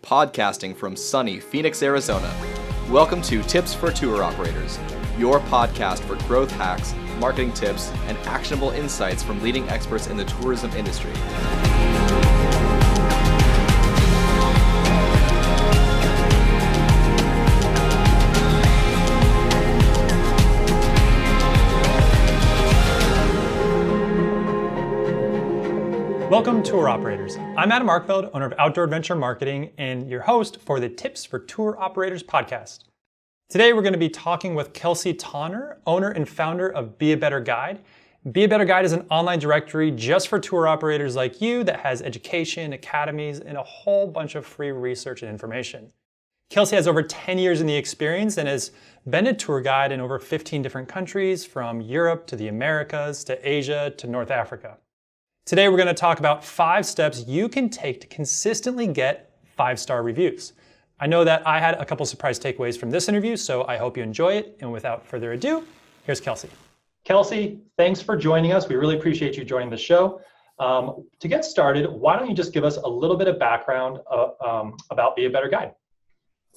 podcasting from sunny Phoenix, Arizona. Welcome to Tips for Tour Operators, your podcast for growth hacks, marketing tips, and actionable insights from leading experts in the tourism industry. Welcome, Tour Operators. I'm Adam Markfeld, owner of Outdoor Adventure Marketing and your host for the Tips for Tour Operators podcast. Today, we're going to be talking with Kelsey Tonner, owner and founder of Be a Better Guide. Be a Better Guide is an online directory just for tour operators like you that has education, academies, and a whole bunch of free research and information. Kelsey has over 10 years in the experience and has been a tour guide in over 15 different countries, from Europe to the Americas to Asia to North Africa. Today, we're going to talk about 5 steps you can take to consistently get 5-star reviews. I know that I had a couple surprise takeaways from this interview, so I hope you enjoy it. And without further ado, here's Kelsey. Kelsey, thanks for joining us. We really appreciate you joining the show. To get started, why don't you just give us a little bit of background about Be a Better Guide?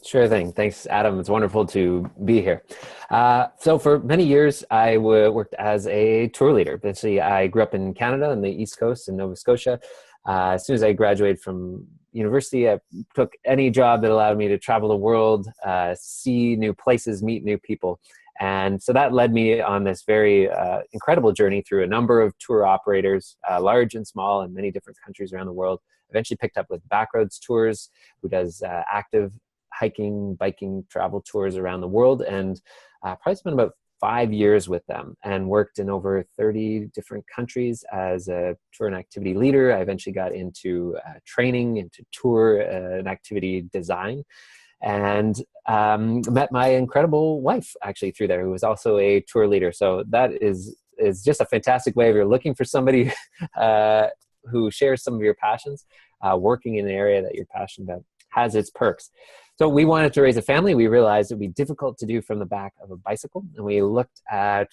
Sure thing. Thanks, Adam. It's wonderful to be here. So for many years, I worked as a tour leader. Basically, I grew up in Canada on the East Coast in Nova Scotia. As soon as I graduated from university, I took any job that allowed me to travel the world, see new places, meet new people. And so that led me on this very incredible journey through a number of tour operators, large and small, in many different countries around the world. Eventually picked up with Backroads Tours, who does active hiking, biking, travel tours around the world, and probably spent about 5 years with them and worked in over 30 different countries as a tour and activity leader. I eventually got into training, into tour and activity design, and met my incredible wife actually through there, who was also a tour leader. So that is just a fantastic way if you're looking for somebody who shares some of your passions. Working in an area that you're passionate about has its perks. So we wanted to raise a family. We realized it would be difficult to do from the back of a bicycle. And we looked at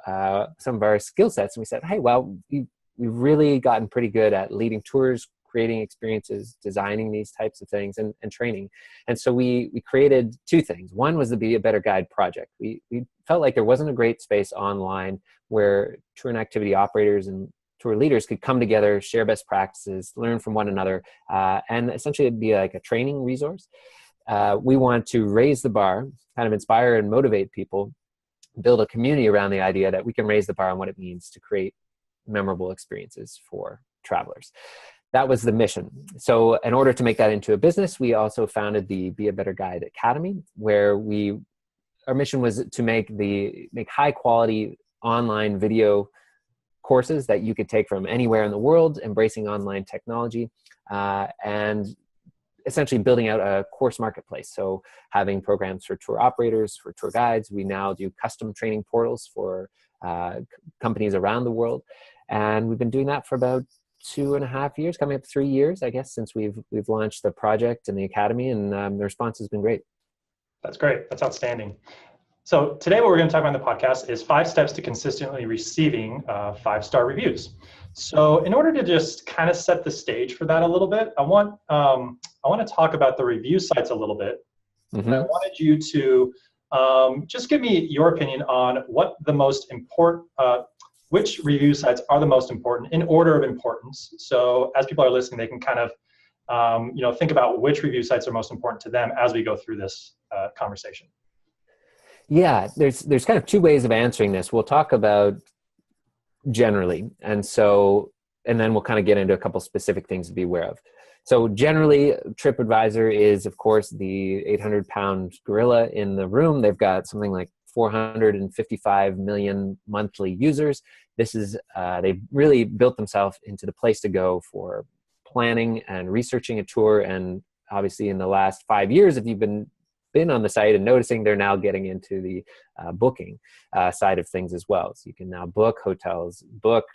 some of our skill sets and we said, hey, well, we've really gotten pretty good at leading tours, creating experiences, designing these types of things, and training. And so we created 2 things. One was the Be a Better Guide project. We felt like there wasn't a great space online where tour and activity operators and tour leaders could come together, share best practices, learn from one another, and essentially it'd be like a training resource. We want to raise the bar, kind of inspire and motivate people, build a community around the idea that we can raise the bar on what it means to create memorable experiences for travelers. That was the mission. So in order to make that into a business, we also founded the Be a Better Guide Academy, where our mission was to make high quality online video courses that you could take from anywhere in the world, embracing online technology, and essentially building out a course marketplace. So having programs for tour operators, for tour guides. We now do custom training portals for companies around the world. And we've been doing that for about 2.5 years, coming up 3 years, I guess, since we've launched the project and the academy, and the response has been great. That's great. That's outstanding. So today what we're going to talk about in the podcast is 5 steps to consistently receiving 5-star reviews. So in order to just kind of set the stage for that a little bit, I want to talk about the review sites a little bit. Mm-hmm. I wanted you to just give me your opinion on what the most important, which review sites are the most important in order of importance. So as people are listening, they can kind of think about which review sites are most important to them as we go through this conversation. Yeah, there's kind of 2 ways of answering this. We'll talk about generally, and then we'll kind of get into a couple specific things to be aware of. So generally, TripAdvisor is, of course, the 800-pound gorilla in the room. They've got something like 455 million monthly users. This is they've really built themselves into the place to go for planning and researching a tour. And obviously, in the last 5 years, if you've been on the site and noticing, they're now getting into the booking side of things as well. So you can now book hotels, book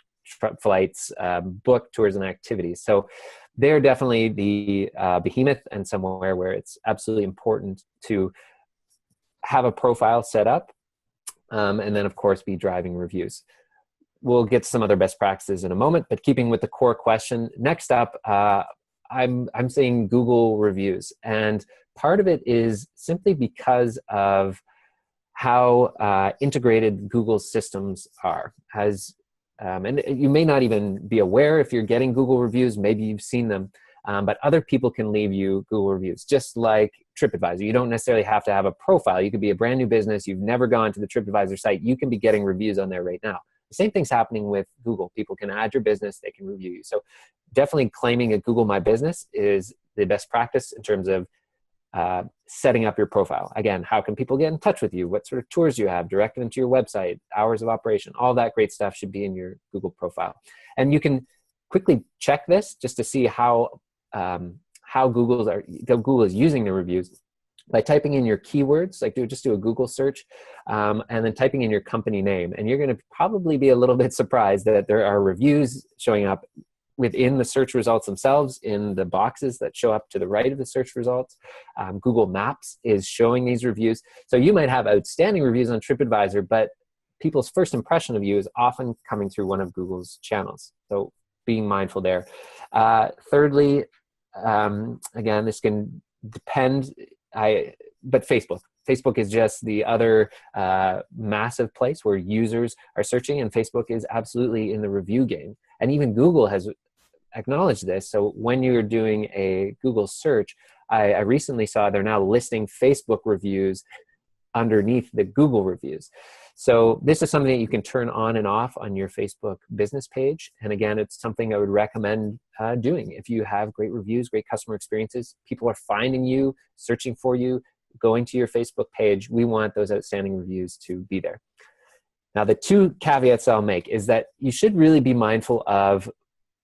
flights, book tours and activities. So they're definitely the behemoth, and somewhere where it's absolutely important to have a profile set up, and then of course be driving reviews. We'll get to some other best practices in a moment, but keeping with the core question, next up, I'm saying Google reviews, and part of it is simply because of how integrated Google's systems are. And you may not even be aware if you're getting Google reviews, maybe you've seen them, but other people can leave you Google reviews, just like TripAdvisor. You don't necessarily have to have a profile. You could be a brand new business, you've never gone to the TripAdvisor site, you can be getting reviews on there right now. The same thing's happening with Google. People can add your business, they can review you. So definitely claiming a Google My Business is the best practice in terms of setting up your profile. Again, how can people get in touch with you? What sort of tours you have, direct them to your website, hours of operation, all that great stuff should be in your Google profile. And you can quickly check this just to see how Google is using the reviews by typing in your keywords, like just do a Google search, and then typing in your company name. And you're going to probably be a little bit surprised that there are reviews showing up within the search results themselves in the boxes that show up to the right of the search results. Google Maps is showing these reviews. So you might have outstanding reviews on TripAdvisor, but people's first impression of you is often coming through one of Google's channels. So being mindful there. Thirdly, again, this can depend, but Facebook is just the other massive place where users are searching, and Facebook is absolutely in the review game. And even Google has acknowledged this. So when you're doing a Google search, I recently saw they're now listing Facebook reviews underneath the Google reviews. So this is something that you can turn on and off on your Facebook business page. And again, it's something I would recommend doing. If you have great reviews, great customer experiences, people are finding you, searching for you, going to your Facebook page, we want those outstanding reviews to be there. Now, the two caveats I'll make is that you should really be mindful of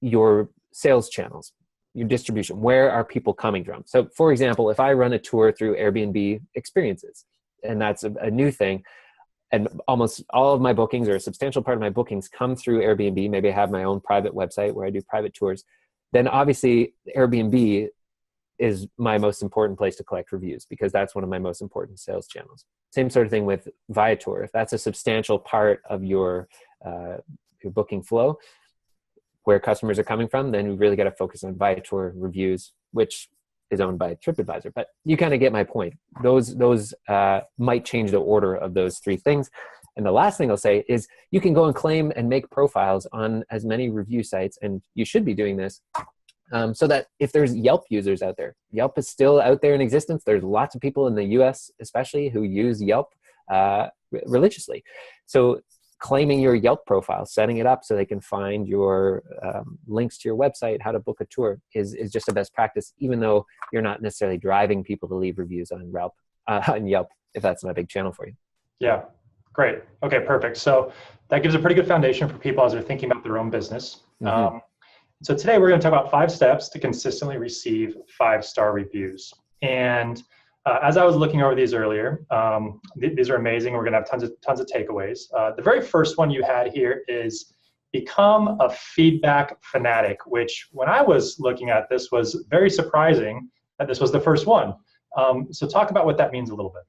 your sales channels, your distribution. Where are people coming from? So for example, if I run a tour through Airbnb experiences, and that's a new thing, and almost all of my bookings, or a substantial part of my bookings, come through Airbnb, maybe I have my own private website where I do private tours, then obviously Airbnb is my most important place to collect reviews, because that's one of my most important sales channels. Same sort of thing with Viator. If that's a substantial part of your booking flow, where customers are coming from, then we really got to focus on Viator reviews, which is owned by TripAdvisor. But you kind of get my point. Those might change the order of those three things. And the last thing I'll say is you can go and claim and make profiles on as many review sites, and you should be doing this, so that if there's Yelp users out there, Yelp is still out there in existence. There's lots of people in the US especially who use Yelp religiously. So claiming your Yelp profile, setting it up so they can find your links to your website, how to book a tour is just a best practice, even though you're not necessarily driving people to leave reviews on Yelp, if that's not a big channel for you. Yeah, great. Okay, perfect. So that gives a pretty good foundation for people as they're thinking about their own business. Mm-hmm. So today we're going to talk about 5 steps to consistently receive 5-star reviews. And as I was looking over these earlier, these are amazing. We're going to have tons of takeaways. The very first one you had here is become a feedback fanatic, which when I was looking at this was very surprising that this was the first one. So talk about what that means a little bit.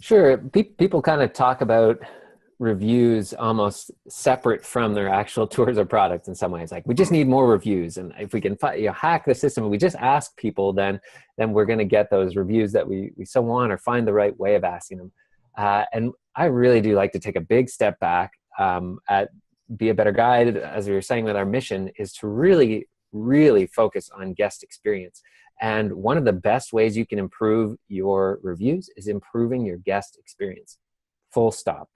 Sure. People kind of talk about reviews almost separate from their actual tours or products in some ways. Like, we just need more reviews, and if we can hack the system and we just ask people, then we're going to get those reviews that we so want, or find the right way of asking them. And I really do like to take a big step back at Be a Better Guide. As we were saying, with our mission is to really focus on guest experience. And one of the best ways you can improve your reviews is improving your guest experience. Full stop.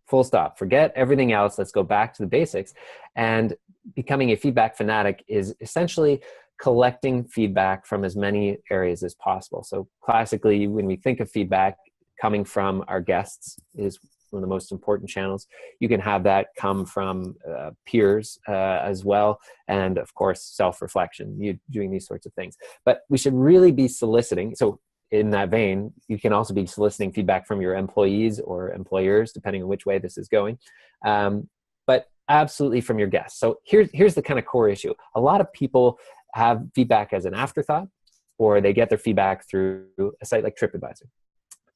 Full stop. Forget everything else. Let's go back to the basics. And becoming a feedback fanatic is essentially collecting feedback from as many areas as possible. So classically, when we think of feedback, coming from our guests is one of the most important channels. You can have that come from peers as well. And of course, self-reflection, you doing these sorts of things. But we should really be soliciting. So in that vein, you can also be soliciting feedback from your employees or employers, depending on which way this is going, but absolutely from your guests. So here's the kind of core issue. A lot of people have feedback as an afterthought, or they get their feedback through a site like TripAdvisor.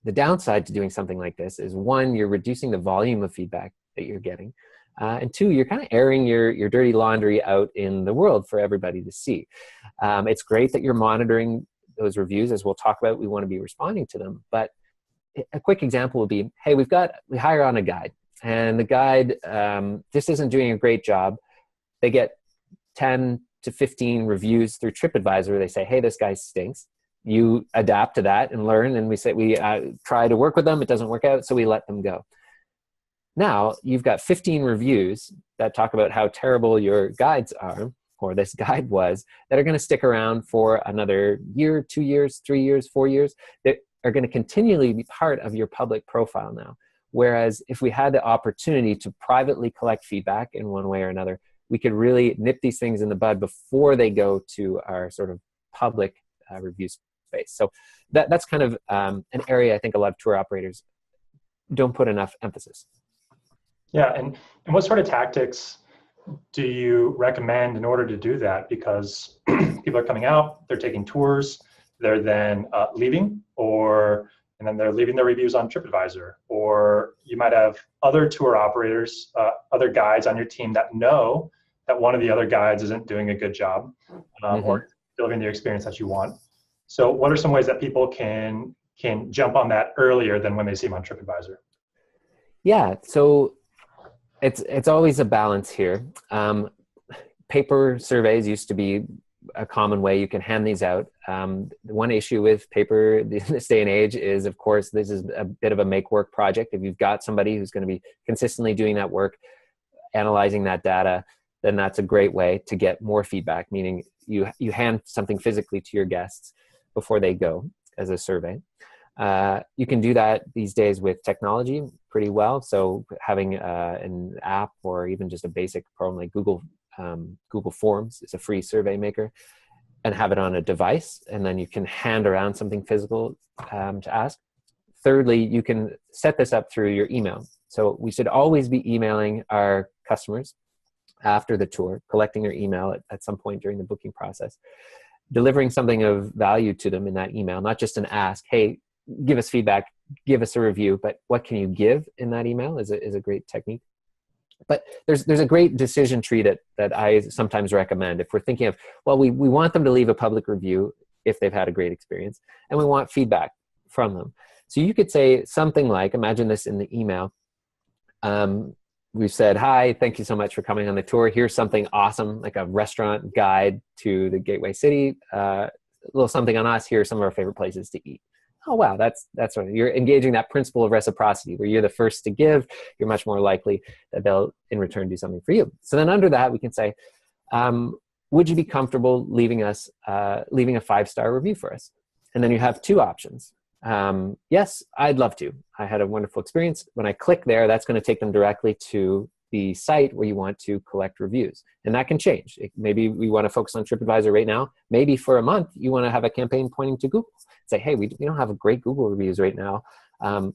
The downside to doing something like this is, one, you're reducing the volume of feedback that you're getting. And two, you're kind of airing your dirty laundry out in the world for everybody to see. It's great that you're monitoring those reviews. As we'll talk about, we want to be responding to them. But a quick example would be, hey, we hire on a guide, and the guide just isn't doing a great job. They get 10 to 15 reviews through TripAdvisor. They say, hey, this guy stinks. You adapt to that and learn. And we try to work with them. It doesn't work out, so we let them go. Now you've got 15 reviews that talk about how terrible your guides are, or this guide was, that are going to stick around for another year, 2 years, 3 years, 4 years, that are going to continually be part of your public profile now. Whereas if we had the opportunity to privately collect feedback in one way or another, we could really nip these things in the bud before they go to our sort of public review space. So that's kind of an area I think a lot of tour operators don't put enough emphasis. Yeah, and what sort of tactics do you recommend in order to do that? Because people are coming out, they're taking tours, they're then leaving, and then they're leaving their reviews on TripAdvisor. Or you might have other tour operators, other guides on your team that know that one of the other guides isn't doing a good job or delivering the experience that you want. So what are some ways that people can jump on that earlier than when they see them on TripAdvisor? Yeah, so it's always a balance here. Paper surveys used to be a common way you can hand these out. One issue with paper in this day and age is, of course, this is a bit of a make work project. If you've got somebody who's going to be consistently doing that work, analyzing that data, then that's a great way to get more feedback, meaning you hand something physically to your guests before they go as a survey. You can do that these days with technology pretty well. So having an app or even just a basic program like Google Forms is a free survey maker, and have it on a device, and then you can hand around something physical to ask. Thirdly, you can set this up through your email. So we should always be emailing our customers after the tour, collecting their email at some point during the booking process, delivering something of value to them in that email, not just an ask, hey, give us feedback, give us a review, but what can you give in that email is a great technique. But there's a great decision tree that I sometimes recommend. If we're thinking of, well, we want them to leave a public review if they've had a great experience, and we want feedback from them. So you could say something like, imagine this in the email. We've said, hi, thank you so much for coming on the tour. Here's something awesome, like a restaurant guide to the Gateway City, a little something on us. Here are some of our favorite places to eat. Oh, wow, that's right. You're engaging that principle of reciprocity where you're the first to give. You're much more likely that they'll in return do something for you. So then under that, we can say, would you be comfortable leaving a 5-star review for us? And then you have two options. Yes, I'd love to. I had a wonderful experience. When I click there, that's going to take them directly to the site where you want to collect reviews. And that can change. Maybe we want to focus on TripAdvisor right now. Maybe for a month, you want to have a campaign pointing to Google. Say, hey, we don't have a great Google reviews right now.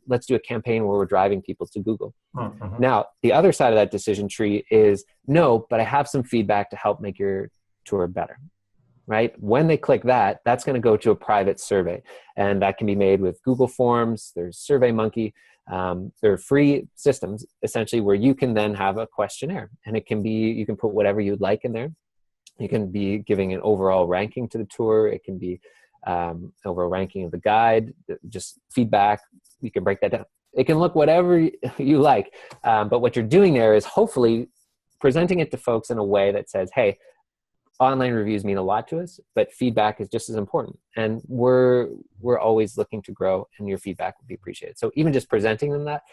Let's do a campaign where we're driving people to Google. Mm-hmm. Now, the other side of that decision tree is, no, but I have some feedback to help make your tour better. Right? When they click that, that's going to go to a private survey. And that can be made with Google Forms. There's SurveyMonkey. There are free systems, essentially, where you can then have a questionnaire. And it can be, you can put whatever you'd like in there. You can be giving an overall ranking to the tour. It can be overall ranking of the guide, just feedback. You can break that down. It can look whatever you like. But what you're doing there is hopefully presenting it to folks in a way that says, hey, online reviews mean a lot to us, but feedback is just as important. And we're always looking to grow, and your feedback would be appreciated. So even just presenting them that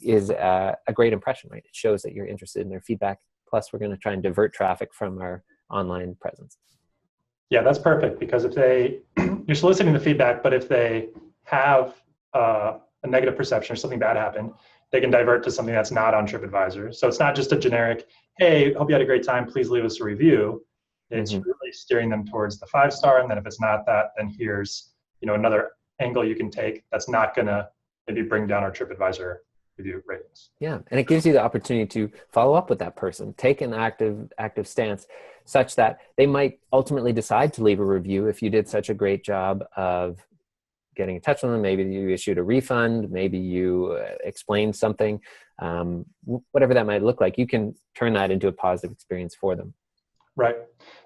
is a great impression, right? It shows that you're interested in their feedback. Plus, we're going to try and divert traffic from our online presence. Yeah, that's perfect, because if you're soliciting the feedback, but if they have a negative perception or something bad happened, they can divert to something that's not on TripAdvisor. So it's not just a generic, hey, hope you had a great time, please leave us a review. It's really steering them towards the 5-star, and then if it's not that, then here's another angle you can take that's not going to maybe bring down our TripAdvisor review ratings. Yeah, and it gives you the opportunity to follow up with that person, take an active stance, such that they might ultimately decide to leave a review if you did such a great job of getting in touch with them. Maybe you issued a refund, maybe you explained something, whatever that might look like, you can turn that into a positive experience for them. Right.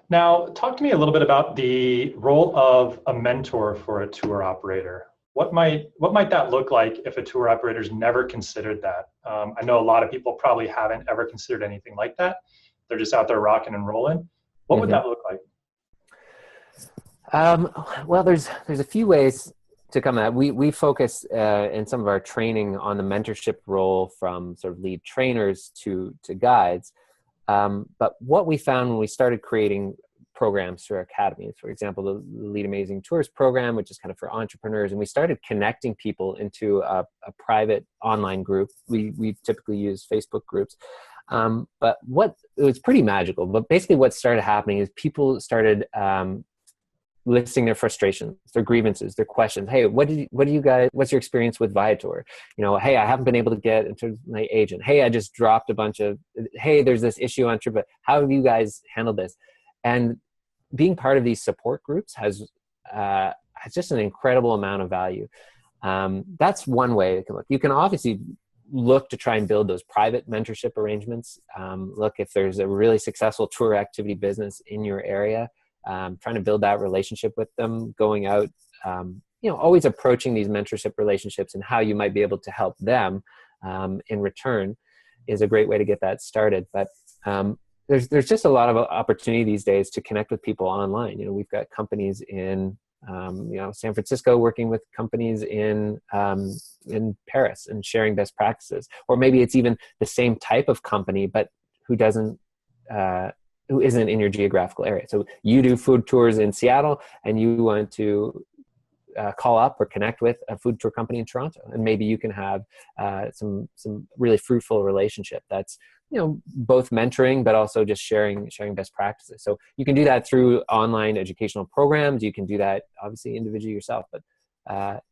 Now, talk to me a little bit about the role of a mentor for a tour operator. What might that look like if a tour operator's never considered that? I know a lot of people probably haven't ever considered anything like that. They're just out there rocking and rolling. What would that look like? Well, there's a few ways to come at. We focus in some of our training on the mentorship role from sort of lead trainers to guides. But what we found when we started creating programs through our academies, for example, the Lead Amazing Tours program, which is kind of for entrepreneurs, and we started connecting people into a private online group. We typically use Facebook groups. But it was pretty magical. But basically what started happening is people started listing their frustrations, their grievances, their questions. Hey, what's your experience with Viator? Hey, I haven't been able to get into my agent. Hey, I just dropped hey, there's this issue on TripAdvisor. How have you guys handled this? And being part of these support groups has just an incredible amount of value. That's one way it can look. You can obviously look to try and build those private mentorship arrangements. Look, if there's a really successful tour activity business in your area, trying to build that relationship with them, going out, always approaching these mentorship relationships and how you might be able to help them in return is a great way to get that started. But there's just a lot of opportunity these days to connect with people online. We've got companies in San Francisco working with companies in Paris and sharing best practices, or maybe it's even the same type of company but who isn't in your geographical area. So you do food tours in Seattle and you want to call up or connect with a food tour company in Toronto, and maybe you can have some really fruitful relationship that's both mentoring but also just sharing best practices. So you can do that through online educational programs. You can do that obviously individually yourself, but I've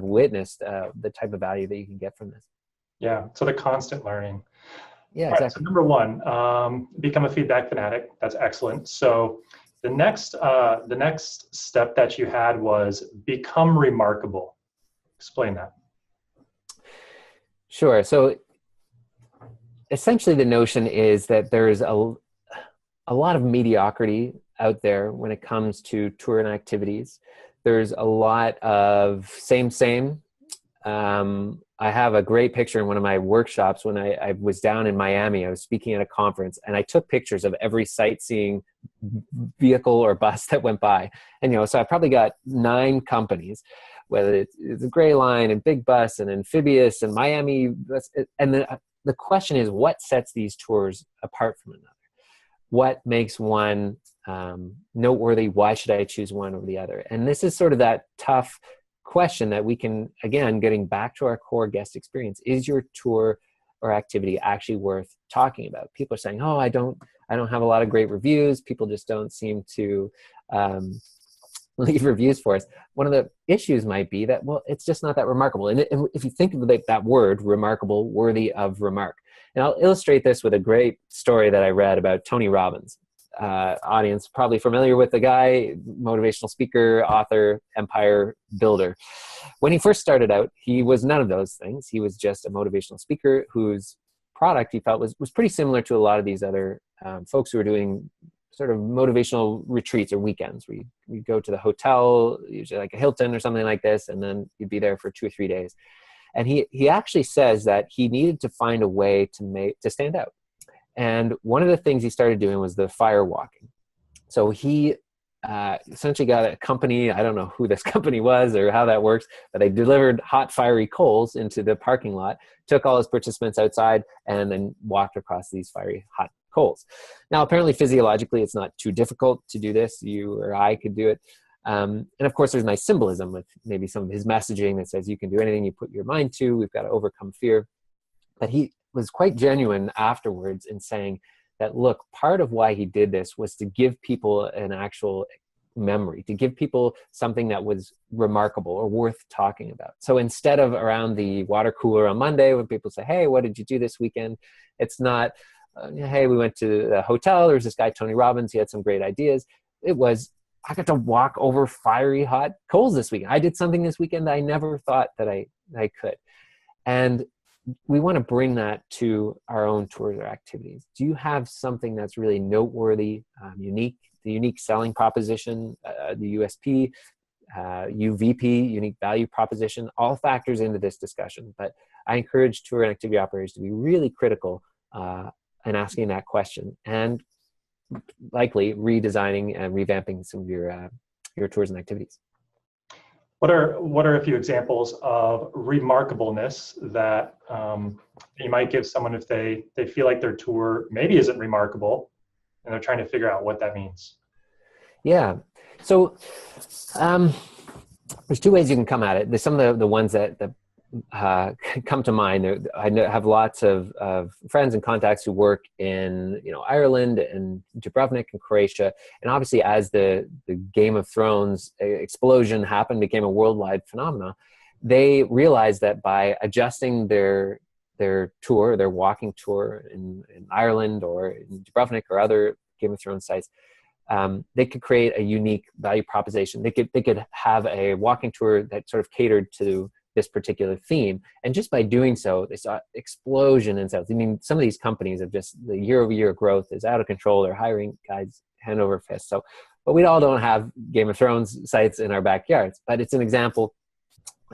witnessed the type of value that you can get from this. Yeah, so the constant learning. Yeah, Right, exactly. so number one, become a feedback fanatic. That's excellent. So the next step that you had was become remarkable. Explain that. Sure. So essentially the notion is that there's a lot of mediocrity out there when it comes to tour and activities. There's a lot of same. I have a great picture in one of my workshops when I was down in Miami. I was speaking at a conference and I took pictures of every sightseeing vehicle or bus that went by. And, so I probably got 9 companies, whether it's the Gray Line and Big Bus and Amphibious and Miami. And the question is, what sets these tours apart from another? What makes one noteworthy? Why should I choose one over the other? And this is sort of that tough question that we can, again, getting back to our core guest experience. Is your tour or activity actually worth talking about? People are saying, oh, I don't have a lot of great reviews. People just don't seem to leave reviews for us. One of the issues might be that, well, it's just not that remarkable. And if you think of that word, remarkable, worthy of remark. And I'll illustrate this with a great story that I read about Tony Robbins. Audience probably familiar with the guy, motivational speaker, author, empire builder. When he first started out, he was none of those things. He was just a motivational speaker whose product he felt was pretty similar to a lot of these other folks who were doing sort of motivational retreats or weekends where you go to the hotel, usually like a Hilton or something like this, and then you'd be there for 2 or 3 days. And he actually says that he needed to find a way to stand out. And one of the things he started doing was the fire walking. So he essentially got a company, I don't know who this company was or how that works, but they delivered hot, fiery coals into the parking lot, took all his participants outside, and then walked across these fiery, hot coals. Now, apparently, physiologically, it's not too difficult to do this. You or I could do it. And of course, there's nice symbolism with maybe some of his messaging that says you can do anything you put your mind to. We've got to overcome fear. But he was quite genuine afterwards in saying that, look, part of why he did this was to give people an actual memory, to give people something that was remarkable or worth talking about. So instead of around the water cooler on Monday when people say, hey, what did you do this weekend? It's not, hey, we went to the hotel. There was this guy, Tony Robbins. He had some great ideas. It was, I got to walk over fiery hot coals this weekend. I did something this weekend that I never thought that I could. And we want to bring that to our own tours or activities. Do you have something that's really noteworthy, unique, the unique selling proposition, the USP, UVP, unique value proposition, all factors into this discussion. But I encourage tour and activity operators to be really critical in asking that question, and likely redesigning and revamping some of your tours and activities. What are a few examples of remarkableness that you might give someone if they feel like their tour maybe isn't remarkable and they're trying to figure out what that means? Yeah. So there's two ways you can come at it. There's some of the ones that come to mind. I have lots of friends and contacts who work in Ireland and Dubrovnik and Croatia, and obviously as the Game of Thrones explosion happened, became a worldwide phenomenon, they realized that by adjusting their tour, their walking tour in Ireland or in Dubrovnik or other Game of Thrones sites, they could create a unique value proposition. They could have a walking tour that sort of catered to this particular theme. And just by doing so, they saw explosion in sales. I mean, some of these companies have just, the year-over-year growth is out of control. They're hiring guys hand over fist. So, but we all don't have Game of Thrones sites in our backyards, but it's an example.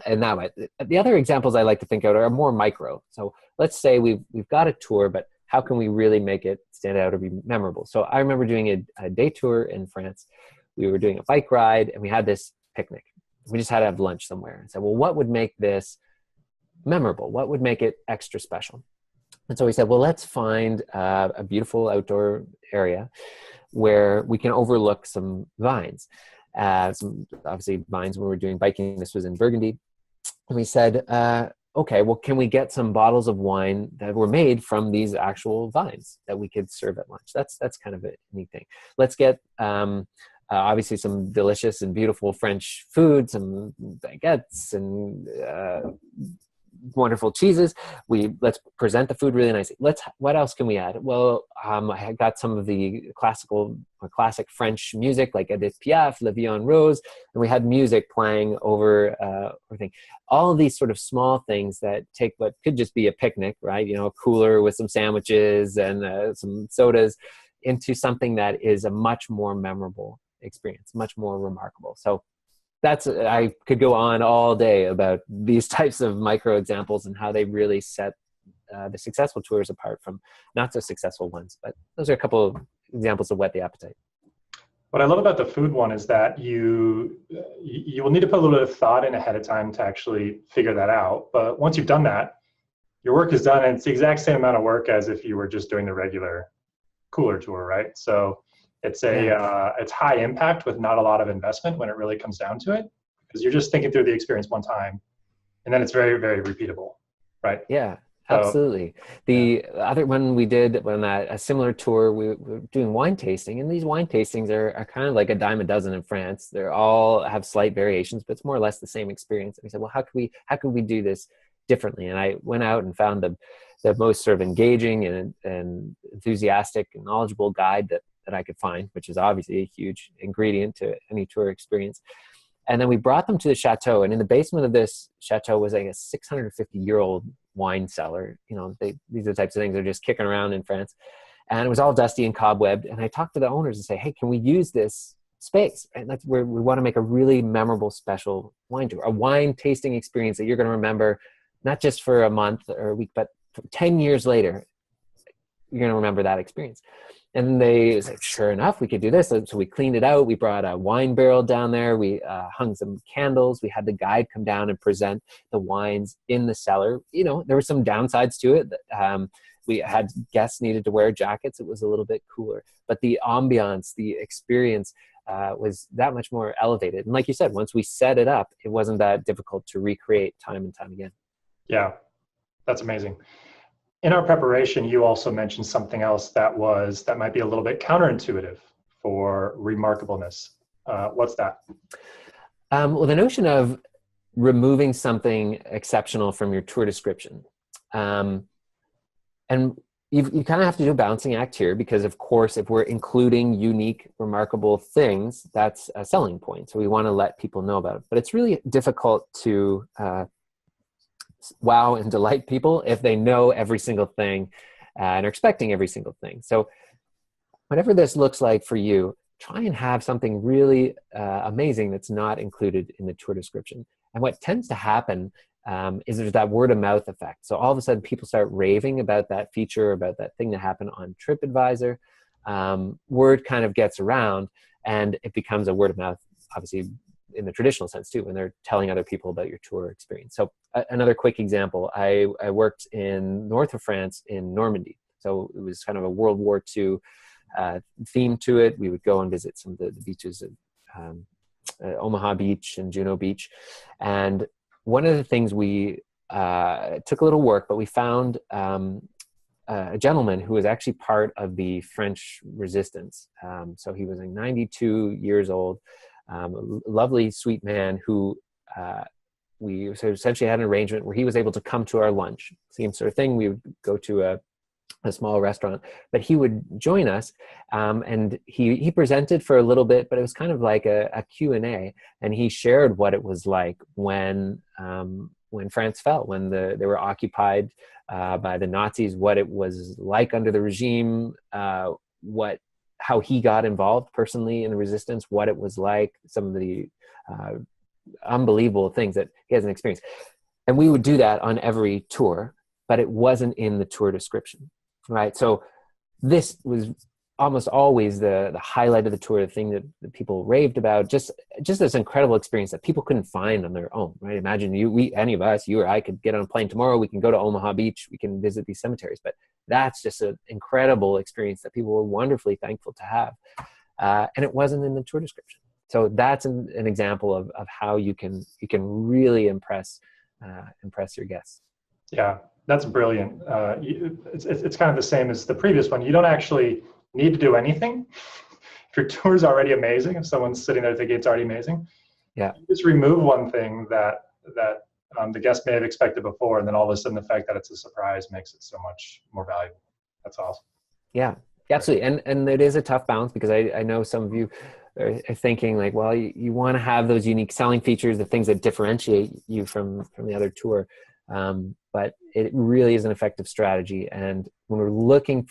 And that way, the other examples I like to think of are more micro. So let's say we've got a tour, but how can we really make it stand out or be memorable? So I remember doing a day tour in France. We were doing a bike ride and we had this picnic. We just had to have lunch somewhere. And said, well, what would make this memorable? What would make it extra special? And so we said, well, let's find a beautiful outdoor area where we can overlook some vines. Some obviously vines when we were doing biking. This was in Burgundy. And we said, okay, well, can we get some bottles of wine that were made from these actual vines that we could serve at lunch? That's kind of a neat thing. Let's get obviously some delicious and beautiful French food, some baguettes and wonderful cheeses. Let's present the food really nicely. What else can we add? Well, I got some of the classic French music like Edith Piaf, La Vie en Rose, and we had music playing over everything. All of these sort of small things that take what could just be a picnic, right? A cooler with some sandwiches and some sodas, into something that is a much more memorable experience, much more remarkable. So I could go on all day about these types of micro examples and how they really set the successful tours apart from not so successful ones. But those are a couple of examples of whet the appetite. What I love about the food one is that you will need to put a little bit of thought in ahead of time to actually figure that out. But once you've done that, your work is done, and it's the exact same amount of work as if you were just doing the regular cooler tour, right? So it's it's high impact with not a lot of investment when it really comes down to it, because you're just thinking through the experience one time, and then it's very, very repeatable, right? Yeah, absolutely. The other one we did when a similar tour, we were doing wine tasting, and these wine tastings are kind of like a dime a dozen in France. They're all have slight variations, but it's more or less the same experience. And we said, well, how could we do this differently? And I went out and found the most sort of engaging and enthusiastic and knowledgeable guide that I could find, which is obviously a huge ingredient to any tour experience. And then we brought them to the chateau, and in the basement of this chateau was like a 650-year-old wine cellar. These are the types of things that are just kicking around in France. And it was all dusty and cobwebbed. And I talked to the owners and say, hey, can we use this space? And that's where we want to make a really memorable, special wine tour, a wine tasting experience that you're going to remember, not just for a month or a week, but 10 years later, you're going to remember that experience. And they said, sure enough, we could do this. So we cleaned it out. We brought a wine barrel down there. We hung some candles. We had the guide come down and present the wines in the cellar. There were some downsides to it. We had guests needed to wear jackets. It was a little bit cooler. But the ambiance, the experience was that much more elevated. And like you said, once we set it up, it wasn't that difficult to recreate time and time again. Yeah, that's amazing. In our preparation, you also mentioned something else that might be a little bit counterintuitive for remarkableness. What's that? Well, the notion of removing something exceptional from your tour description. And you kind of have to do a balancing act here, because of course, if we're including unique, remarkable things, that's a selling point. So we want to let people know about it. But it's really difficult to wow and delight people if they know every single thing and are expecting every single thing. So whatever this looks like for you, try and have something really amazing that's not included in the tour description. And what tends to happen is there's that word of mouth effect. So all of a sudden people start raving about that feature, about that thing that happened on TripAdvisor. Word kind of gets around and it becomes a word of mouth, obviously in the traditional sense too, when they're telling other people about your tour experience. So another quick example, I worked in north of France in Normandy. So it was kind of a World War II theme to it. We would go and visit some of the beaches of Omaha Beach and Juno Beach. And one of the things we took a little work, but we found a gentleman who was actually part of the French resistance. So he was like 92 years old, a lovely, sweet man who we essentially had an arrangement where he was able to come to our lunch. Same sort of thing. We would go to a small restaurant, but he would join us, and he presented for a little bit, but it was kind of like a Q&A, and he shared what it was like when France fell, when they were occupied by the Nazis, what it was like under the regime, how he got involved personally in the resistance, what it was like, some of the unbelievable things that he hasn't experienced. And we would do that on every tour, but it wasn't in the tour description. Right. So this was almost always the highlight of the tour, the thing that people raved about, just this incredible experience that people couldn't find on their own. Right. Imagine any of us, you or I, could get on a plane tomorrow. We can go to Omaha Beach. We can visit these cemeteries. But that's just an incredible experience that people were wonderfully thankful to have. And it wasn't in the tour description. So that's an example of how you can really impress your guests. Yeah. That's brilliant. It's kind of the same as the previous one. You don't actually need to do anything. If your tour is already amazing, if someone's sitting there thinking it's already amazing, yeah, you just remove one thing that the guest may have expected before, and then all of a sudden the fact that it's a surprise makes it so much more valuable. That's awesome. Yeah, absolutely. And it is a tough balance, because I know some of you are thinking like, well, you want to have those unique selling features, the things that differentiate you from the other tour. But it really is an effective strategy. And when we're looking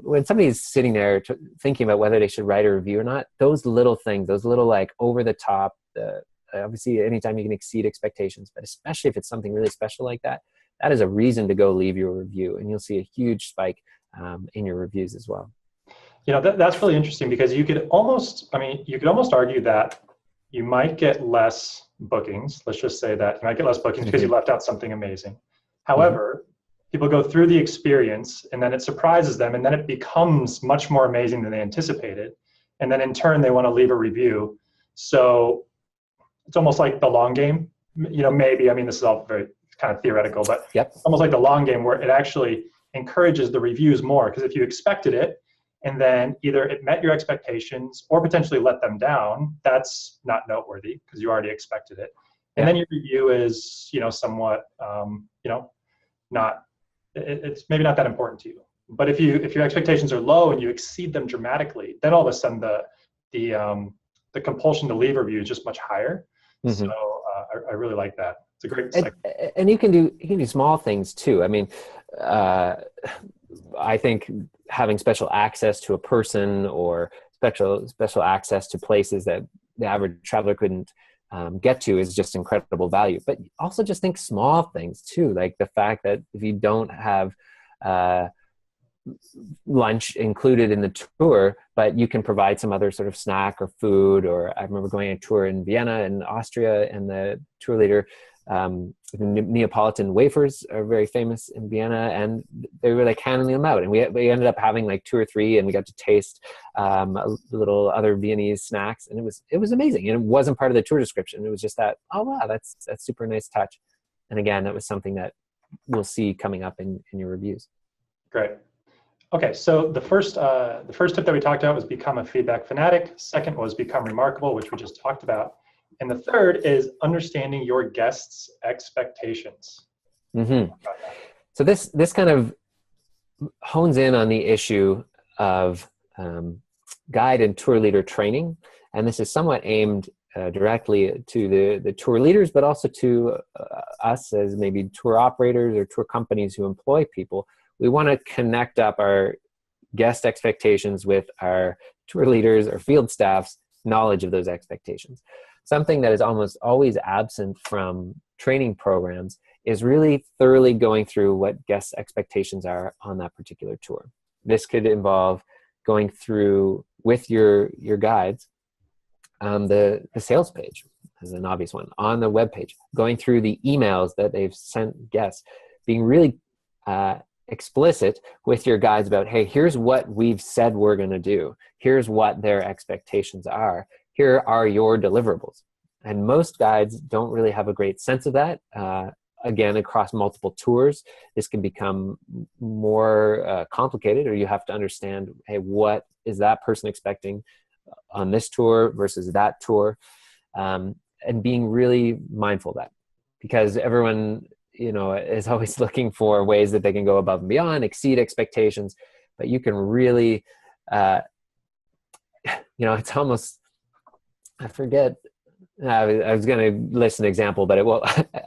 when somebody's sitting there thinking about whether they should write a review or not, those little things, those little like over the top, obviously anytime you can exceed expectations, but especially if it's something really special like that, that is a reason to go leave your review, and you'll see a huge spike in your reviews as well. You know, that's really interesting, because you could almost argue that you might get less bookings. Let's just say that you might get less bookings because you left out something amazing. However, people go through the experience and then it surprises them, and then it becomes much more amazing than they anticipated. And then in turn, they want to leave a review. So it's almost like the long game. You know, maybe, I mean, this is all very kind of theoretical, but It's almost like the long game, where it actually encourages the reviews more. Because if you expected it, and then either it met your expectations or potentially let them down, that's not noteworthy because you already expected it. And then your review is, somewhat, it's maybe not that important to you. But if your expectations are low and you exceed them dramatically, then all of a sudden the compulsion to leave a review is just much higher. So I really like that. It's a great cycle. And you can do small things too. I mean, I think having special access to a person, or special access to places that the average traveler couldn't get to, is just incredible value. But also just think small things too, like the fact that if you don't have lunch included in the tour, but you can provide some other sort of snack or food. Or I remember going on a tour in Vienna in Austria, and the tour leader, the Neapolitan wafers are very famous in Vienna, and they were like handing them out, and we ended up having like 2 or 3, and we got to taste a little other Viennese snacks, and it was amazing. And it wasn't part of the tour description. It was just that, oh wow, that's super nice touch. And again, that was something that we'll see coming up in your reviews. Great. Okay, so the first tip that we talked about was become a feedback fanatic. Second was become remarkable, which we just talked about. And the third is understanding your guests' expectations. So this kind of hones in on the issue of guide and tour leader training. And this is somewhat aimed directly to the tour leaders, but also to us as maybe tour operators or tour companies who employ people. We want to connect up our guest expectations with our tour leaders or field staff's knowledge of those expectations. Something that is almost always absent from training programs is really thoroughly going through what guest expectations are on that particular tour. This could involve going through with your guides the sales page is an obvious one, on the web page, going through the emails that they've sent guests, being really explicit with your guides about, hey, here's what we've said we're going to do. Here's what their expectations are. Here are your deliverables. And most guides don't really have a great sense of that. Again, across multiple tours, this can become more complicated, or you have to understand, hey, what is that person expecting on this tour versus that tour? And being really mindful of that, because everyone, is always looking for ways that they can go above and beyond, exceed expectations, but you can really, it's almost, I forget, I was going to list an example, but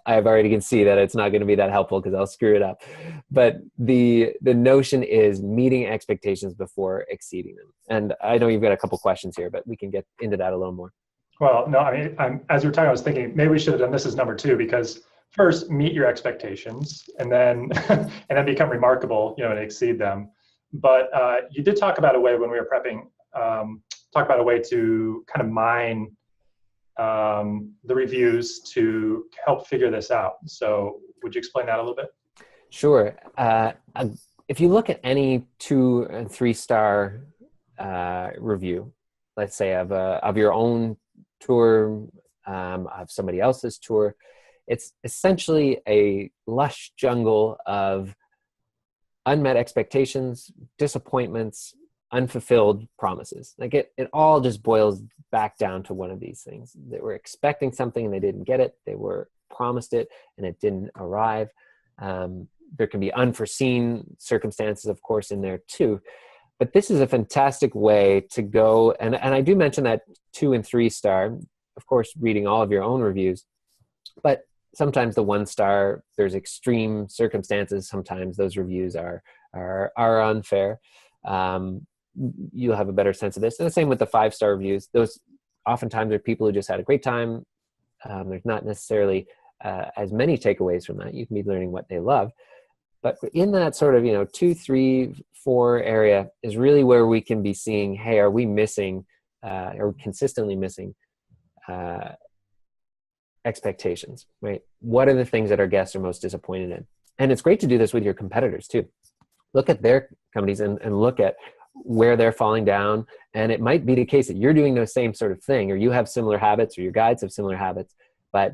I've already can see that it's not going to be that helpful because I'll screw it up. But the notion is meeting expectations before exceeding them. And I know you've got a couple questions here, but we can get into that a little more. Well, no, I mean, as you were talking, I was thinking maybe we should have done this as number 2, because first meet your expectations and then and then become remarkable, and exceed them. But you did talk about a way when we were prepping, talk about a way to kind of mine the reviews to help figure this out. So would you explain that a little bit? Sure. If you look at any 2 and 3 star review, let's say of your own tour, of somebody else's tour, it's essentially a lush jungle of unmet expectations, disappointments, unfulfilled promises. Like it all just boils back down to one of these things. They were expecting something and they didn't get it. They were promised it and it didn't arrive. There can be unforeseen circumstances, of course, in there too. But this is a fantastic way to go. And I do mention that 2 and 3 star, of course, reading all of your own reviews, but sometimes the 1 star, there's extreme circumstances. Sometimes those reviews are unfair. You'll have a better sense of this. And the same with the 5 star reviews. Those oftentimes are people who just had a great time. There's not necessarily as many takeaways from that. You can be learning what they love. But in that sort of, 2, 3, 4 area is really where we can be seeing, hey, are we missing or consistently missing expectations, right? What are the things that our guests are most disappointed in? And it's great to do this with your competitors too. Look at their companies and look at where they're falling down. And it might be the case that you're doing the same sort of thing, or you have similar habits, or your guides have similar habits, but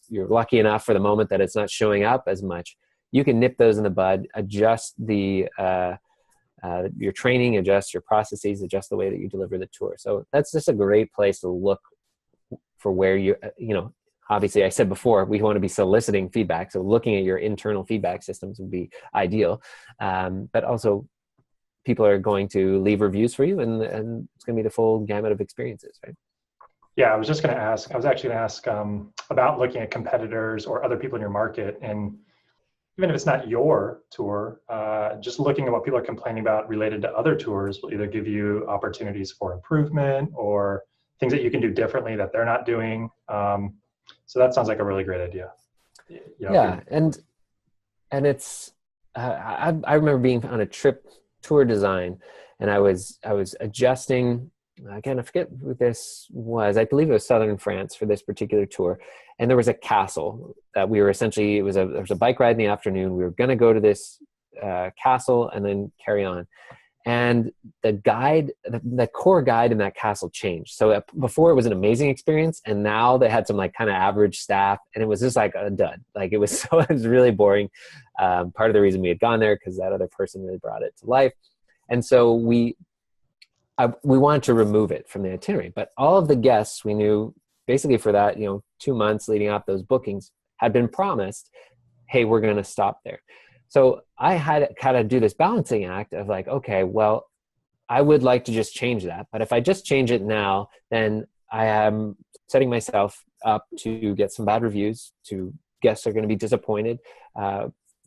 you're lucky enough for the moment that it's not showing up as much. You can nip those in the bud, adjust your training, adjust your processes, adjust the way that you deliver the tour. So that's just a great place to look for where obviously I said before, we want to be soliciting feedback. So looking at your internal feedback systems would be ideal. But also people are going to leave reviews for you and it's going to be the full gamut of experiences, right? Yeah, I was actually going to ask about looking at competitors or other people in your market. And even if it's not your tour, just looking at what people are complaining about related to other tours will either give you opportunities for improvement or things that you can do differently that they're not doing. So that sounds like a really great idea. Yeah, and it's I remember being on a trip tour design, and I was adjusting. Again, I forget who this was. I believe it was Southern France for this particular tour, and there was a castle that we were essentially. There was a bike ride in the afternoon. We were going to go to this castle and then carry on. And the guide, the core guide in that castle changed. So before it was an amazing experience, and now they had some like kind of average staff, and it was just like a dud. Like it was really boring. Part of the reason we had gone there because that other person really brought it to life, and so we wanted to remove it from the itinerary. But all of the guests we knew basically for that 2 months leading up those bookings had been promised, hey, we're going to stop there. So I had to kind of do this balancing act of like, okay, well, I would like to just change that. But if I just change it now, then I am setting myself up to get some bad reviews, to guests are going to be disappointed,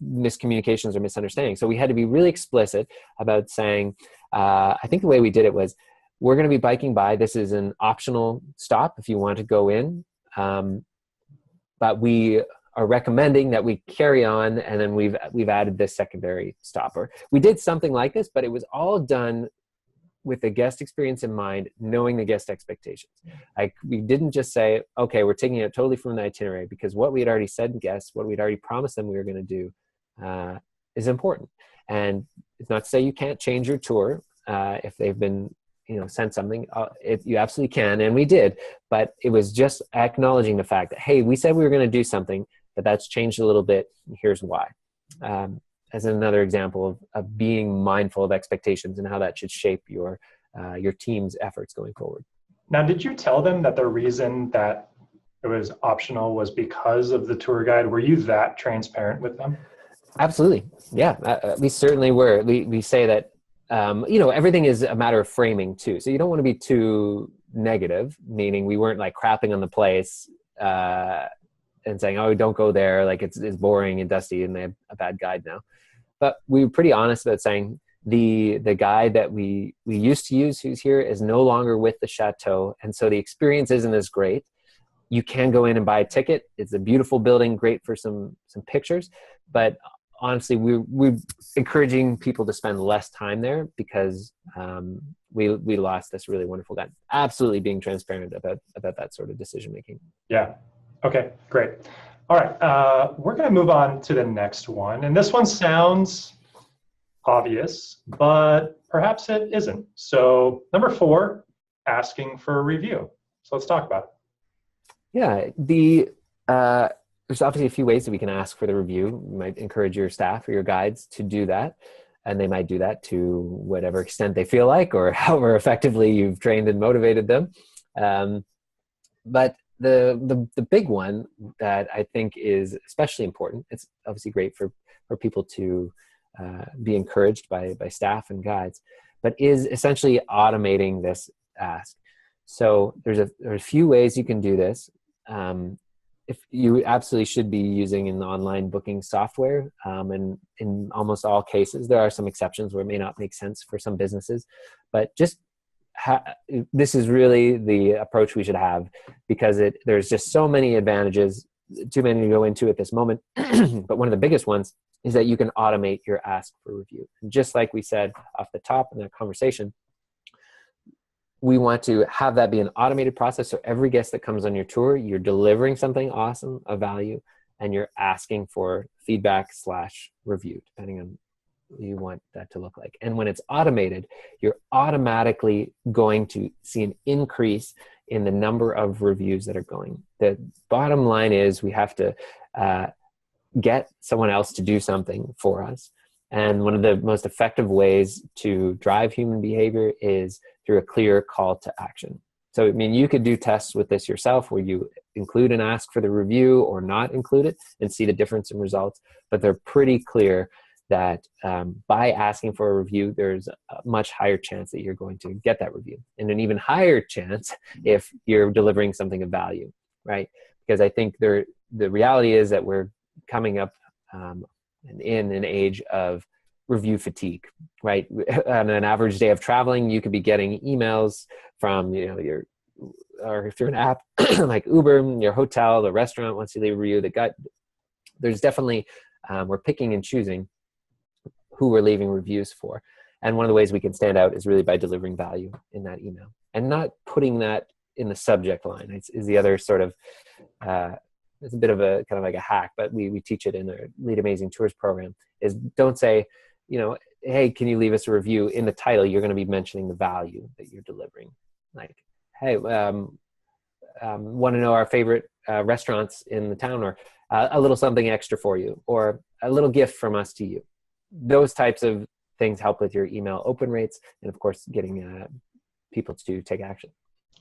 miscommunications or misunderstandings. So we had to be really explicit about saying, I think the way we did it was, we're going to be biking by. This is an optional stop if you want to go in. But we are recommending that we carry on, and then we've added this secondary stopper. We did something like this, but it was all done with the guest experience in mind, knowing the guest expectations. Like, we didn't just say, okay, we're taking it totally from the itinerary, because what we had already said to guests, what we'd already promised them we were going to do is important. And it's not to say you can't change your tour if they've been, sent something. You absolutely can, and we did. But it was just acknowledging the fact that, hey, we said we were going to do something, but that's changed a little bit. Here's why. As another example of being mindful of expectations and how that should shape your team's efforts going forward. Now, did you tell them that the reason that it was optional was because of the tour guide? Were you that transparent with them? Absolutely. Yeah, we certainly were. We say that, everything is a matter of framing too. So you don't want to be too negative, meaning we weren't like crapping on the place and saying, oh, don't go there. Like it's boring and dusty and they have a bad guide now. But we were pretty honest about saying the guide that we used to use who's here is no longer with the chateau. And so the experience isn't as great. You can go in and buy a ticket. It's a beautiful building, great for some pictures. But honestly, we're encouraging people to spend less time there because we lost this really wonderful guide. Absolutely being transparent about that sort of decision making. Yeah. Okay, great. All right, we're going to move on to the next one. And this one sounds obvious, but perhaps it isn't. So number 4, asking for a review. So let's talk about it. Yeah, there's obviously a few ways that we can ask for the review. You might encourage your staff or your guides to do that. And they might do that to whatever extent they feel like, or however effectively you've trained and motivated them. But the big one that I think is especially important, it's obviously great for people to be encouraged by staff and guides, but is essentially automating this ask. So there's a few ways you can do this. If you absolutely should be using an online booking software, and in almost all cases, there are some exceptions where it may not make sense for some businesses, but just this is really the approach we should have, because there's just so many advantages, too many to go into at this moment. But one of the biggest ones is that you can automate your ask for review. And just like we said off the top in that conversation, we want to have that be an automated process. So every guest that comes on your tour, you're delivering something awesome, of value, and you're asking for feedback/review, depending on what you want that to look like. And when it's automated, you're automatically going to see an increase in the number of reviews that are going. The bottom line is we have to get someone else to do something for us. And one of the most effective ways to drive human behavior is through a clear call to action. So, I mean, you could do tests with this yourself where you include and ask for the review or not include it and see the difference in results. But they're pretty clear that by asking for a review, there's a much higher chance that you're going to get that review, and an even higher chance if you're delivering something of value, right? Because I think the reality is that we're coming up in an age of review fatigue, right? On an average day of traveling, you could be getting emails from, or if you're an app like Uber, your hotel, the restaurant wants you to leave a review. There's definitely, we're picking and choosing who we're leaving reviews for. And one of the ways we can stand out is really by delivering value in that email and not putting that in the subject line. Is the other sort of, it's a bit of a kind of like a hack, but we teach it in our Lead Amazing Tours program, is don't say, hey, can you leave us a review? In the title, you're going to be mentioning the value that you're delivering. Like, hey, want to know our favorite restaurants in the town, or a little something extra for you, or a little gift from us to you. Those types of things help with your email open rates and, of course, getting people to take action.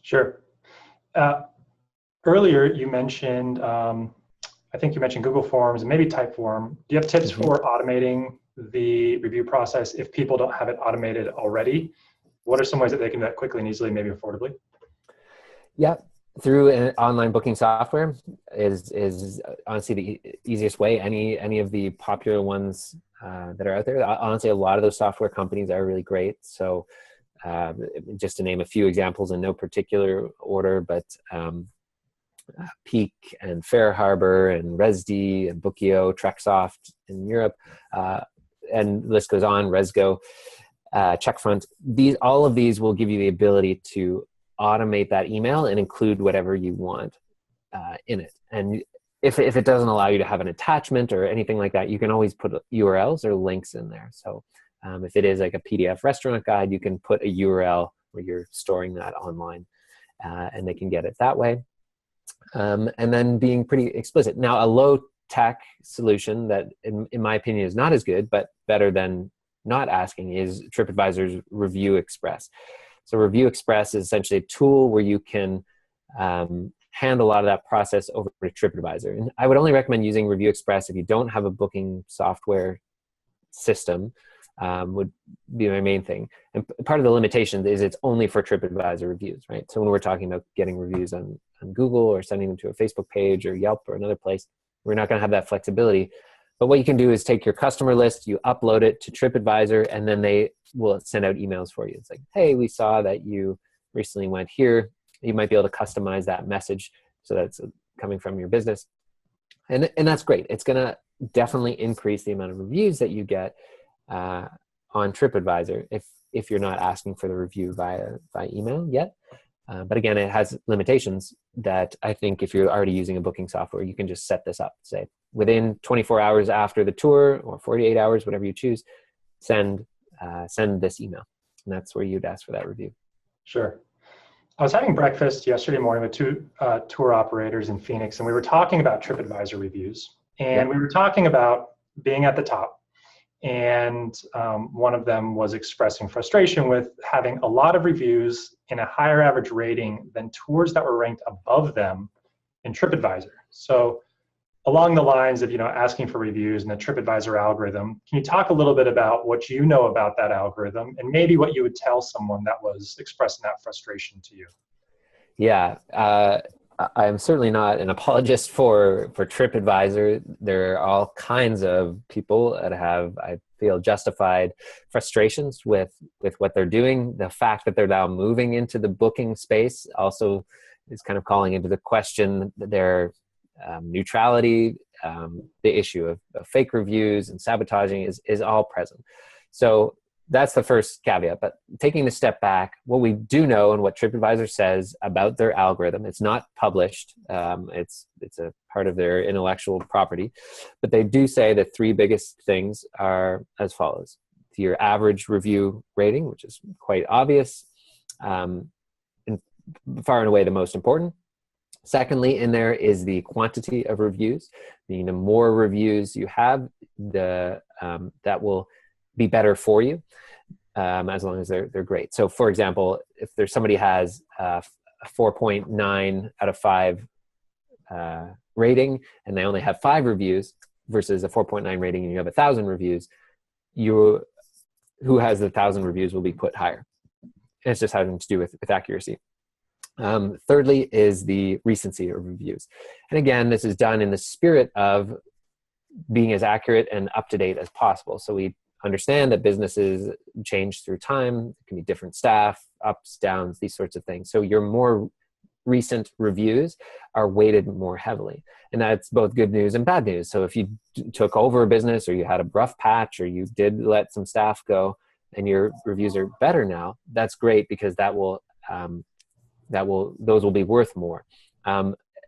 Sure. Earlier, you mentioned I think you mentioned Google Forms and maybe Typeform. Do you have tips for automating the review process if people don't have it automated already? What are some ways that they can do that quickly and easily, maybe affordably? Yeah, through an online booking software is honestly the easiest way. Any of the popular ones that are out there. Honestly, a lot of those software companies are really great. So just to name a few examples in no particular order, but Peak and Fair Harbor and Resd and Bookio, Treksoft in Europe, and the list goes on, Resgo, Checkfront. All of these will give you the ability to automate that email and include whatever you want in it. And if it doesn't allow you to have an attachment or anything like that, you can always put URLs or links in there. So if it is like a PDF restaurant guide, you can put a URL where you're storing that online, and they can get it that way. And then being pretty explicit. Now, a low-tech solution that, in my opinion, is not as good, but better than not asking is TripAdvisor's Review Express. So Review Express is essentially a tool where you can hand a lot of that process over to TripAdvisor. And I would only recommend using Review Express if you don't have a booking software system, would be my main thing. And part of the limitation is it's only for TripAdvisor reviews, right? So when we're talking about getting reviews on Google or sending them to a Facebook page or Yelp or another place, we're not going to have that flexibility. But what you can do is take your customer list, you upload it to TripAdvisor, and then they will send out emails for you. It's like, hey, we saw that you recently went here. You might be able to customize that message so that's coming from your business. And that's great. It's going to definitely increase the amount of reviews that you get on TripAdvisor if you're not asking for the review via email yet. But again, it has limitations that I think if you're already using a booking software, you can just set this up. Say, within 24 hours after the tour or 48 hours, whatever you choose, send this email. And that's where you'd ask for that review. Sure. I was having breakfast yesterday morning with two tour operators in Phoenix, and we were talking about TripAdvisor reviews. And we were talking about being at the top. And one of them was expressing frustration with having a lot of reviews and a higher average rating than tours that were ranked above them in TripAdvisor. So along the lines of, asking for reviews and the TripAdvisor algorithm, can you talk a little bit about what you know about that algorithm and maybe what you would tell someone that was expressing that frustration to you? Yeah, I am certainly not an apologist for TripAdvisor. There are all kinds of people that have, I feel, justified frustrations with what they're doing. The fact that they're now moving into the booking space also is kind of calling into the question their neutrality. The issue of fake reviews and sabotaging is all present. So that's the first caveat. But taking a step back, what we do know and what TripAdvisor says about their algorithm, it's not published. It's a part of their intellectual property. But they do say the three biggest things are as follows. Your average review rating, which is quite obvious, and far and away the most important. Secondly, in there is the quantity of reviews. Meaning the more reviews you have, that will be better for you, as long as they're great. So for example, if there's somebody has a 4.9 out of 5 rating and they only have 5 reviews versus a 4.9 rating and you have 1,000 reviews, who has the 1,000 reviews will be put higher. And it's just having to do with accuracy. Thirdly is the recency of reviews. And again, this is done in the spirit of being as accurate and up to date as possible. So we understand that businesses change through time. It can be different staff, ups, downs, these sorts of things. So your more recent reviews are weighted more heavily. And that's both good news and bad news. So if you took over a business or you had a rough patch or you did let some staff go and your reviews are better now, that's great because those will be worth more.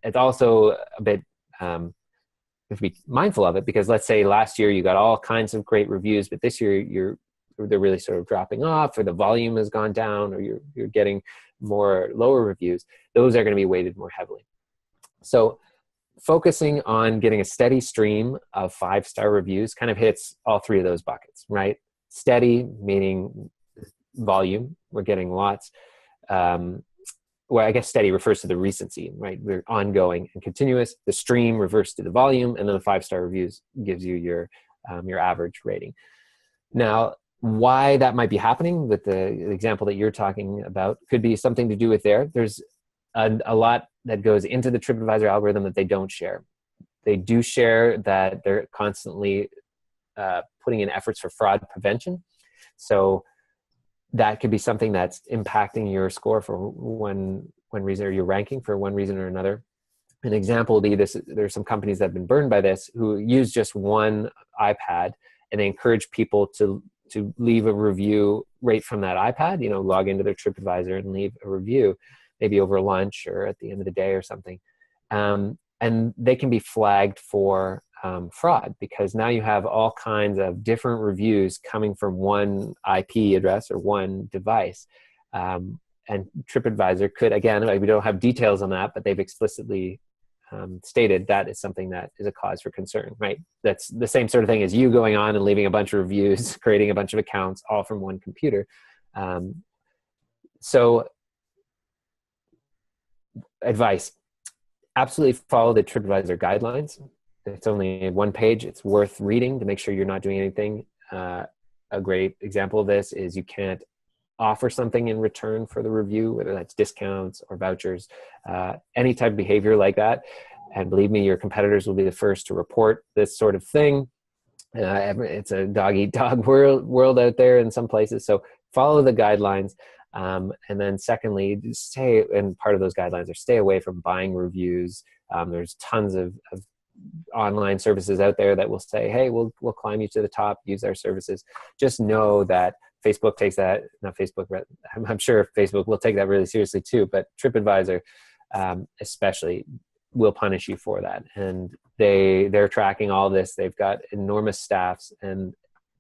It's also a bit, you have to be mindful of it because let's say last year you got all kinds of great reviews, but this year they're really sort of dropping off, or the volume has gone down, or you're getting more lower reviews. Those are going to be weighted more heavily. So focusing on getting a steady stream of 5-star reviews kind of hits all three of those buckets, right? Steady, meaning volume, we're getting lots. well, I guess steady refers to the recency, right? We're ongoing and continuous. The stream refers to the volume, and then the 5-star reviews gives you your average rating. Now, why that might be happening with the example that you're talking about could be something to do with there's a lot that goes into the TripAdvisor algorithm that they don't share. They do share that they're constantly putting in efforts for fraud prevention. So that could be something that's impacting your score for one reason, or your ranking for one reason or another. An example would be this: there's some companies that have been burned by this who use just one iPad, and they encourage people to leave a review right from that iPad, log into their TripAdvisor and leave a review, maybe over lunch or at the end of the day or something. And they can be flagged for fraud, because now you have all kinds of different reviews coming from one IP address or one device. And TripAdvisor could, again, we don't have details on that, but they've explicitly stated that is something that is a cause for concern, right? That's the same sort of thing as you going on and leaving a bunch of reviews, creating a bunch of accounts, all from one computer. So advice: absolutely follow the TripAdvisor guidelines. It's only one page. It's worth reading to make sure you're not doing anything. A great example of this is you can't offer something in return for the review, whether that's discounts or vouchers, any type of behavior like that. And believe me, your competitors will be the first to report this sort of thing. It's a dog-eat-dog world out there in some places. So follow the guidelines. And then secondly, and part of those guidelines are stay away from buying reviews. There's tons of online services out there that will say, hey, we'll climb you to the top, use our services. Just know that Facebook takes that, not Facebook, I'm sure Facebook will take that really seriously too, but TripAdvisor especially will punish you for that. And they're tracking all this. They've got enormous staffs, and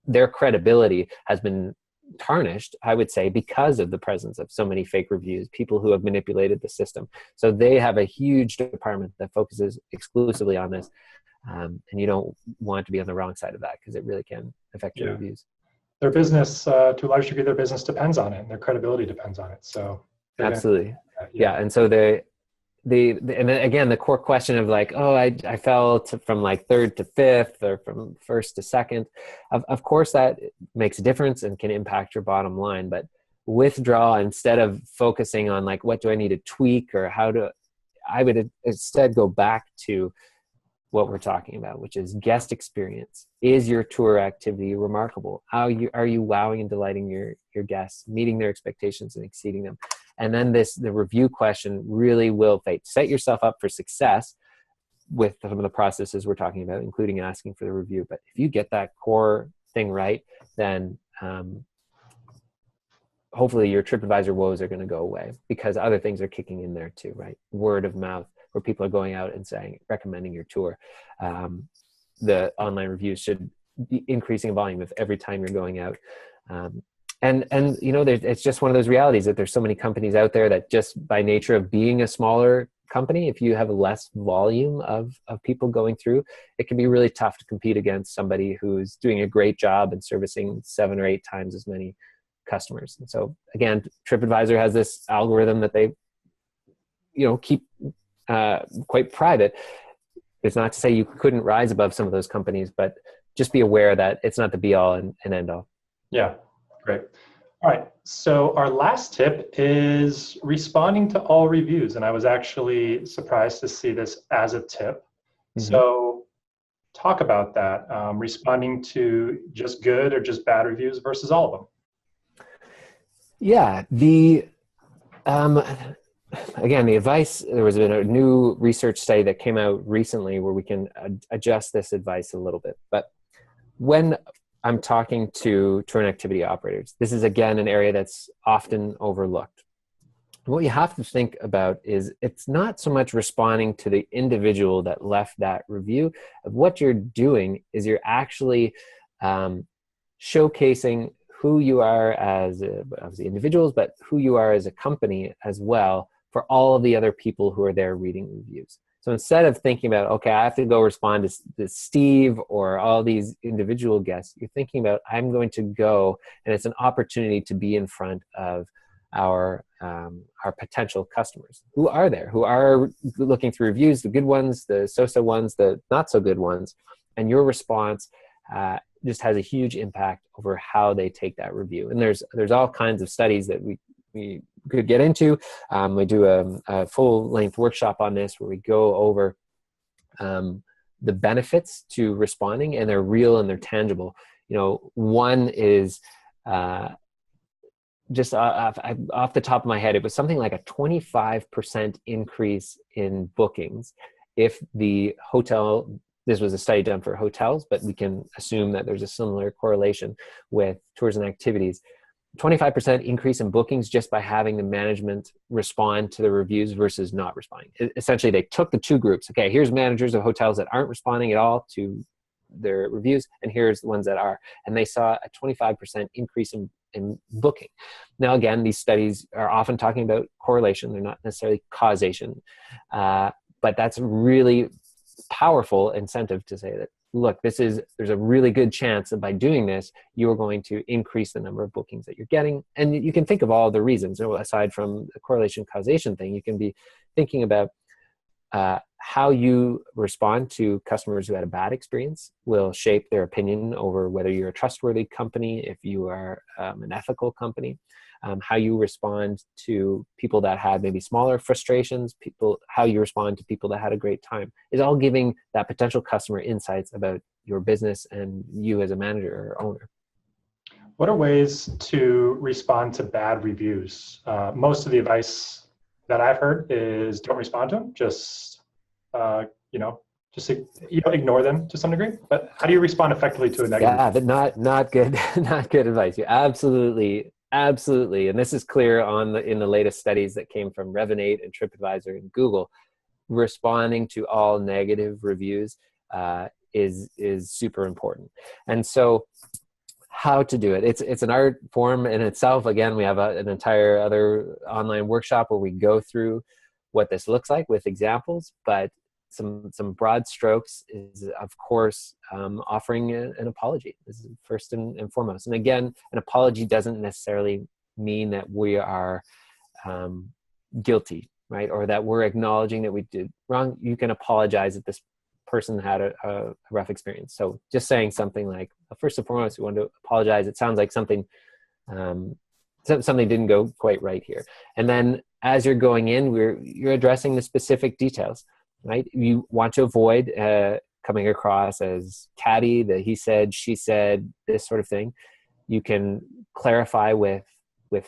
their credibility has been tarnished, I would say, because of the presence of so many fake reviews, people who have manipulated the system. So they have a huge department that focuses exclusively on this. And you don't want to be on the wrong side of that, because it really can affect your reviews. Their business, to a large degree, their business depends on it, and their credibility depends on it. So absolutely. Yeah. And so and then again, the core question of like, oh, I fell from like 3rd to 5th, or from 1st to 2nd. Of course, that makes a difference and can impact your bottom line. But withdraw, instead of focusing on like, what do I need to tweak, or I would instead go back to what we're talking about, which is guest experience. Is your tour activity remarkable? Are you wowing and delighting your guests, meeting their expectations and exceeding them? And then the review question really will set yourself up for success with some of the processes we're talking about, including asking for the review. But if you get that core thing right, then hopefully your TripAdvisor woes are going to go away, because other things are kicking in there too, right? Word of mouth, where people are going out and recommending your tour. The online reviews should be increasing in volume with every time you're going out. And it's just one of those realities that there's so many companies out there that, just by nature of being a smaller company, if you have less volume of people going through, it can be really tough to compete against somebody who's doing a great job and servicing 7 or 8 times as many customers. And so again, TripAdvisor has this algorithm that they keep quite private. It's not to say you couldn't rise above some of those companies, but just be aware that it's not the be all and end all. Yeah, great. All right, so our last tip is responding to all reviews. And I was actually surprised to see this as a tip. Mm-hmm. So talk about that, responding to just good or just bad reviews versus all of them. Yeah, again, the advice, there was a new research study that came out recently where we can adjust this advice a little bit. But when I'm talking to tour and activity operators, this is, again, an area that's often overlooked. What you have to think about is it's not so much responding to the individual that left that review. What you're doing is you're actually showcasing who you are as obviously individuals, but who you are as a company as well, for all of the other people who are there reading reviews. So instead of thinking about, okay, I have to go respond to Steve or all these individual guests, you're thinking about, I'm going to go, and it's an opportunity to be in front of our potential customers who are there, who are looking through reviews, the good ones, the so-so ones, the not so good ones, and your response just has a huge impact over how they take that review. And there's all kinds of studies that we could get into. We do a full-length workshop on this where we go over the benefits to responding, and they're real and they're tangible. One is just off the top of my head, it was something like a 25% increase in bookings if the hotel, this was a study done for hotels, but we can assume that there's a similar correlation with tours and activities. 25% increase in bookings just by having the management respond to the reviews versus not responding. Essentially, they took the two groups. Okay, here's managers of hotels that aren't responding at all to their reviews, and here's the ones that are. And they saw a 25% increase in booking. Now, again, these studies are often talking about correlation. They're not necessarily causation. But that's a really powerful incentive to say that, look, there's a really good chance that by doing this, you're going to increase the number of bookings that you're getting. And you can think of all the reasons, aside from the correlation causation thing. You can be thinking about how you respond to customers who had a bad experience will shape their opinion over whether you're a trustworthy company, if you are an ethical company. How you respond to people that had maybe smaller frustrations, how you respond to people that had a great time, is all giving that potential customer insights about your business and you as a manager or owner. What are ways to respond to bad reviews? Most of the advice that I've heard is don't respond to them. Just ignore them to some degree. But how do you respond effectively to a negative? Yeah, but not good, not good advice. You absolutely. And this is clear in the latest studies that came from Revenate and TripAdvisor and Google. Responding to all negative reviews is super important. And so, how to do it? It's an art form in itself. Again, we have an entire other online workshop where we go through what this looks like with examples. But some broad strokes is, of course, offering an apology. This is first and foremost. And again, an apology doesn't necessarily mean that we are guilty, right? Or that we're acknowledging that we did wrong. You can apologize if this person had a rough experience. So just saying something like, first and foremost, we want to apologize. It sounds like something didn't go quite right here. And then as you're going in, you're addressing the specific details. Right? You want to avoid coming across as catty, the he said, she said, this sort of thing. You can clarify with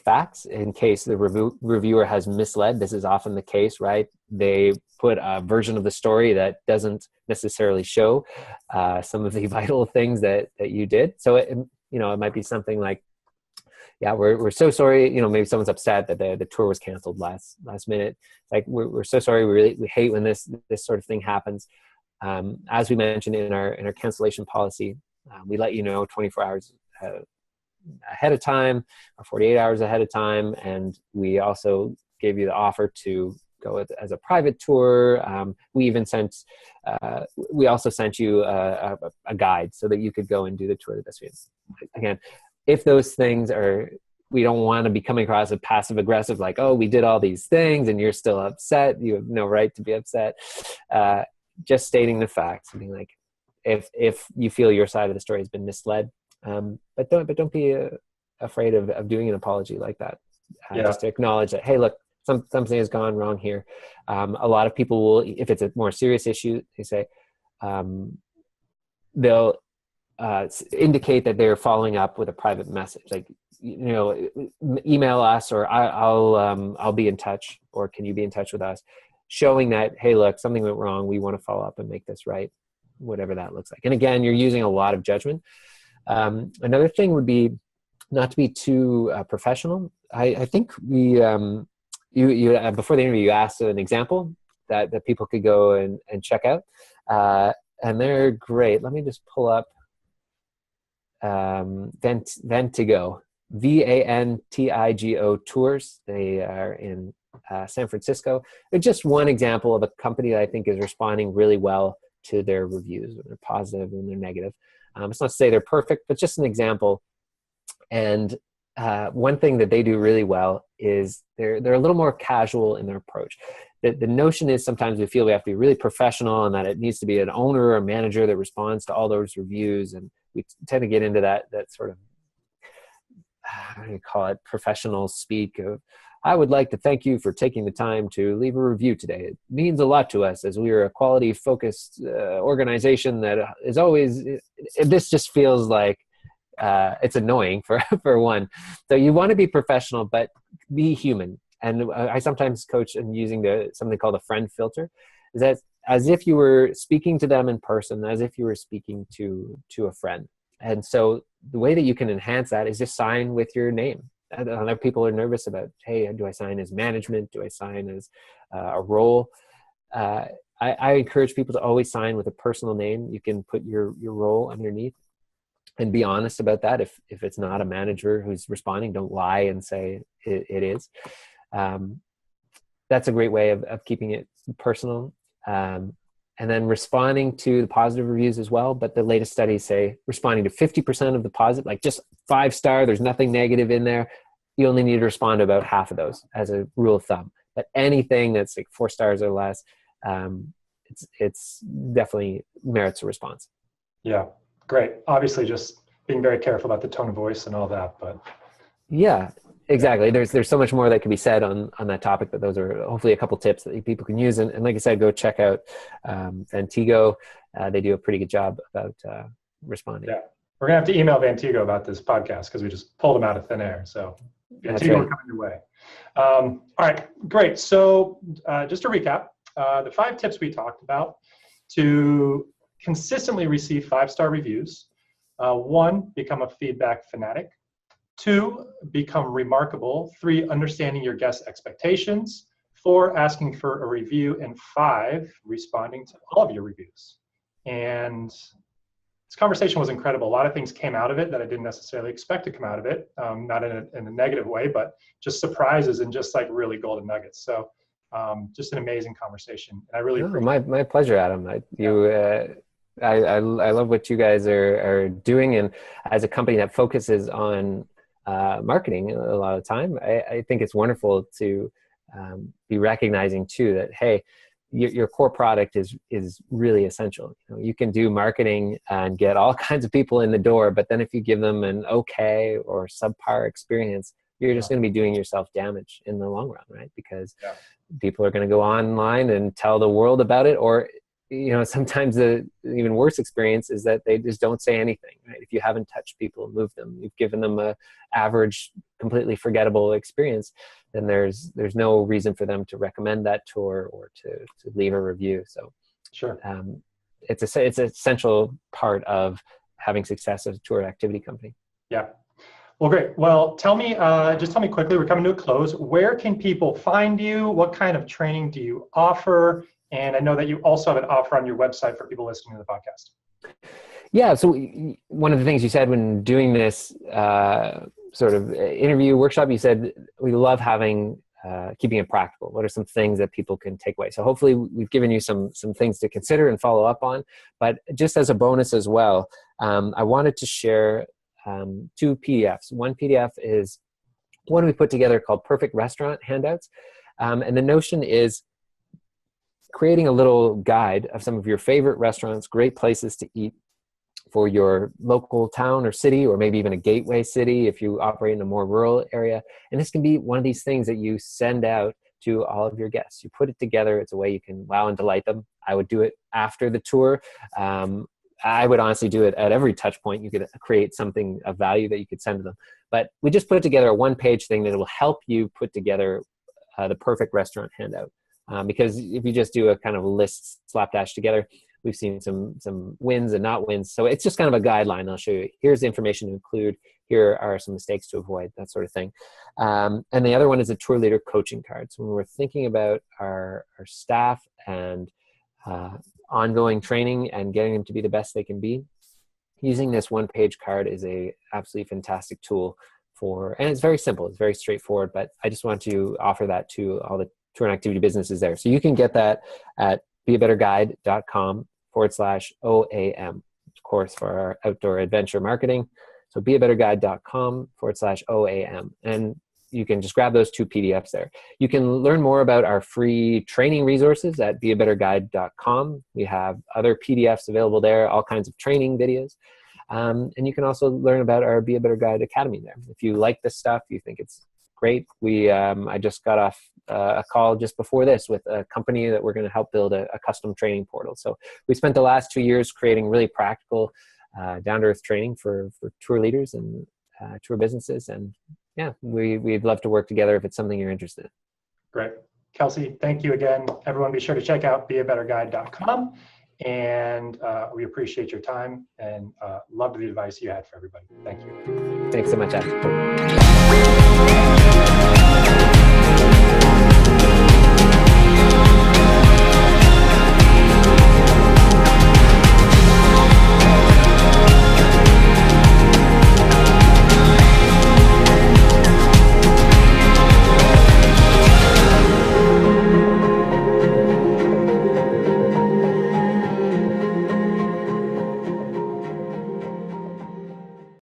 facts in case the reviewer has misled. This is often the case, right? They put a version of the story that doesn't necessarily show some of the vital things that you did. So it might be something like, yeah, we're so sorry. Maybe someone's upset that the tour was canceled last minute. Like we're so sorry. We hate when this sort of thing happens. As we mentioned in our cancellation policy, we let you know 24 hours ahead of time or 48 hours ahead of time, and we also gave you the offer to go as a private tour. We also sent you a guide so that you could go and do the tour the best way. Again, if those things we don't want to be coming across as passive aggressive, like, oh, we did all these things and you're still upset. You have no right to be upset. Just stating the facts and being like, if you feel your side of the story has been misled, but don't be afraid of doing an apology like that. Just to acknowledge that, hey, look, something has gone wrong here. A lot of people will, if it's a more serious issue, they say, they'll indicate that they're following up with a private message, like, email us, or I'll be in touch, or can you be in touch with us, showing that, hey, look, something went wrong. We want to follow up and make this right, whatever that looks like. And again, you're using a lot of judgment. Another thing would be not to be too professional. I think you before the interview, you asked an example that people could go and check out, and they're great. Let me just pull up Vantigo, Vantigo tours. They are in San Francisco. They're just one example of a company that I think is responding really well to their reviews. They're positive and they're negative. It's not to say they're perfect, but just an example. And one thing that they do really well is they're a little more casual in their approach. The notion is sometimes we feel we have to be really professional and that it needs to be an owner or a manager that responds to all those reviews. And we tend to get into that sort of, how do you call it, professional speak of, I would like to thank you for taking the time to leave a review today. It means a lot to us as we are a quality focused organization that is always, this just feels like it's annoying for one. So you want to be professional, but be human. And I sometimes coach in using something called a friend filter, is that as if you were speaking to them in person, as if you were speaking to a friend. And so the way that you can enhance that is just sign with your name. Other people are nervous about, hey, do I sign as management? Do I sign as a role? I encourage people to always sign with a personal name. You can put your role underneath and be honest about that. If it's not a manager who's responding, don't lie and say it is. That's a great way of keeping it personal. And then responding to the positive reviews as well. But the latest studies say responding to 50% of the positive, like just 5-star, there's nothing negative in there. You only need to respond to about half of those as a rule of thumb. But anything that's like 4 stars or less, it's definitely merits a response. Yeah, great. Obviously just being very careful about the tone of voice and all that, but. Yeah, exactly. There's so much more that can be said on that topic, but those are hopefully a couple tips that people can use. And like I said, go check out Vantigo. They do a pretty good job about responding. Yeah, we're gonna have to email Vantigo about this podcast because we just pulled them out of thin air. So Vantigo, we're coming your way. All right, great. So just to recap, the 5 tips we talked about to consistently receive 5-star reviews. 1, become a feedback fanatic. 2, become remarkable. 3, understanding your guests' expectations. 4, asking for a review. And 5, responding to all of your reviews. And this conversation was incredible. A lot of things came out of it that I didn't necessarily expect to come out of it. Not in a negative way, but just surprises and just like really golden nuggets. So just an amazing conversation. And I really appreciate my pleasure, Adam. I love what you guys are doing. And as a company that focuses on marketing a lot of the time, I think it's wonderful to be recognizing too that, hey, your core product is really essential. You can do marketing and get all kinds of people in the door, but then if you give them an okay or subpar experience, you're just going to be doing yourself damage in the long run, right? Because people are going to go online and tell the world about it, or sometimes the even worse experience is that they just don't say anything, right? If you haven't touched people, moved them, you've given them a average, completely forgettable experience, then there's no reason for them to recommend that tour or to leave a review. So sure. It's an essential part of having success as a tour activity company. Yeah. Well, great. Well, tell me quickly, we're coming to a close. Where can people find you? What kind of training do you offer? And I know that you also have an offer on your website for people listening to the podcast. Yeah. So one of the things you said when doing this sort of interview workshop, you said we love keeping it practical. What are some things that people can take away? So hopefully we've given you some things to consider and follow up on. But just as a bonus as well, I wanted to share 2 PDFs. One PDF is one we put together called Perfect Restaurant Handouts. And the notion is creating a little guide of some of your favorite restaurants, great places to eat for your local town or city, or maybe even a gateway city if you operate in a more rural area. And this can be one of these things that you send out to all of your guests. You put it together. It's a way you can wow and delight them. I would do it after the tour. I would honestly do it at every touch point. You could create something of value that you could send to them. But we just put it together, a 1-page thing that will help you put together the perfect restaurant handout. Because if you just do a kind of list slapdash together, we've seen some wins and not wins. So it's just kind of a guideline. I'll show you. Here's the information to include. Here are some mistakes to avoid, that sort of thing. And the other one is a tour leader coaching card. So when we're thinking about our staff and ongoing training and getting them to be the best they can be, using this 1-page card is a absolutely fantastic tool and it's very simple. It's very straightforward, but I just want to offer that to all the tour and activity businesses there. So you can get that at beabetterguide.com/OAM, of course, for our outdoor adventure marketing. So beabetterguide.com/OAM. And you can just grab those 2 PDFs there. You can learn more about our free training resources at beabetterguide.com. We have other PDFs available there, all kinds of training videos. And you can also learn about our Be a Better Guide Academy there. If you like this stuff, you think it's great. I just got off a call just before this with a company that we're going to help build a custom training portal. So we spent the last 2 years creating really practical, down-to-earth training for tour leaders and tour businesses. And yeah, we'd love to work together if it's something you're interested in. Great. Kelsey, thank you again. Everyone be sure to check out beabetterguide.com. And we appreciate your time and love the advice you had for everybody. Thank you. Thanks so much, Adam.